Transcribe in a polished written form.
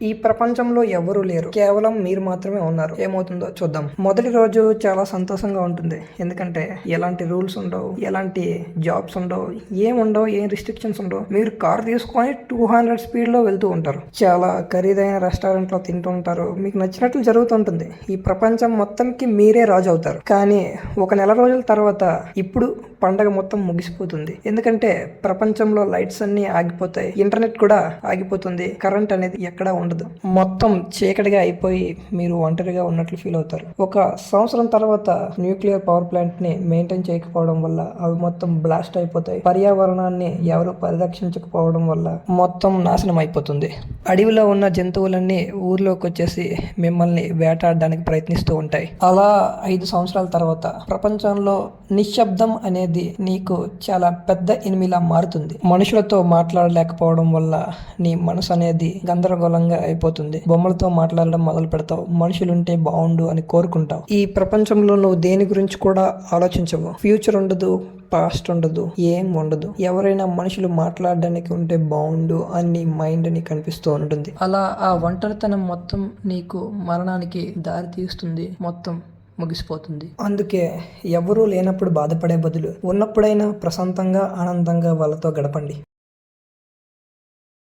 ఈ ప్రపంచంలో ఎవరూ లేరు, కేవలం మీరు మాత్రమే ఉన్నారు. ఏమవుతుందో చూద్దాం. మొదటి రోజు చాలా సంతోషంగా ఉంటుంది, ఎందుకంటే ఎలాంటి రూల్స్ ఉండవు, ఎలాంటి జాబ్స్ ఉండవు, ఏం రిస్ట్రిక్షన్స్ ఉండవు. మీరు కార్ తీసుకొని 200 స్పీడ్ లో వెళ్తూ ఉంటారు, చాలా ఖరీదైన రెస్టారెంట్ లో తింటూ ఉంటారు, మీకు నచ్చినట్లు జరుగుతుంటుంది. ఈ ప్రపంచం మొత్తంకి మీరే రాజు అవుతారు. కానీ ఒక నెల రోజుల తర్వాత ఇప్పుడు పండగ మొత్తం ముగిసిపోతుంది, ఎందుకంటే ప్రపంచంలో లైట్స్ అన్ని ఆగిపోతాయి, ఇంటర్నెట్ కూడా ఆగిపోతుంది, కరెంట్ అనేది ఎక్కడా ఉండదు. మొత్తం చీకటిగా అయిపోయి మీరు ఒంటరిగా ఉన్నట్లు ఫీల్ అవుతారు. ఒక సంవత్సరం తర్వాత న్యూక్లియర్ పవర్ ప్లాంట్ ని మెయింటైన్ చేయకపోవడం వల్ల అవి మొత్తం బ్లాస్ట్ అయిపోతాయి. పర్యావరణాన్ని ఎవరు పరిరక్షించకపోవడం వల్ల మొత్తం నాశనం అయిపోతుంది. అడవిలో ఉన్న జంతువులన్నీ ఊర్లోకి వచ్చేసి మిమ్మల్ని వేటాడడానికి ప్రయత్నిస్తూ ఉంటాయి. అలా 5 సంవత్సరాల తర్వాత ప్రపంచంలో నిశ్శబ్దం అనేది నీకు చాలా పెద్ద ఎనిమిలా మారుతుంది. మనుషులతో మాట్లాడలేకపోవడం వల్ల నీ మనసు అనేది గందరగోళంగా అయిపోతుంది. బొమ్మలతో మాట్లాడడం మొదలు పెడతావు, మనుషులుంటే బాగుండు అని కోరుకుంటావు. ఈ ప్రపంచంలో నువ్వు దేని గురించి కూడా ఆలోచించవు. ఫ్యూచర్ ఉండదు, పాస్ట్ ఉండదు, ఏం ఉండదు. ఎవరైనా మనుషులు మాట్లాడడానికి ఉంటే బాగుండు అని మైండ్ ని కనిపిస్తూ ఉంటుంది. అలా ఆ ఒంటరితనం మొత్తం నీకు మరణానికి దారి తీస్తుంది, మొత్తం ముగిసిపోతుంది. అందుకే ఎవరూ లేనప్పుడు బాధపడే బదులు ఉన్నప్పుడైనా ప్రశాంతంగా ఆనందంగా వాళ్ళతో గడపండి.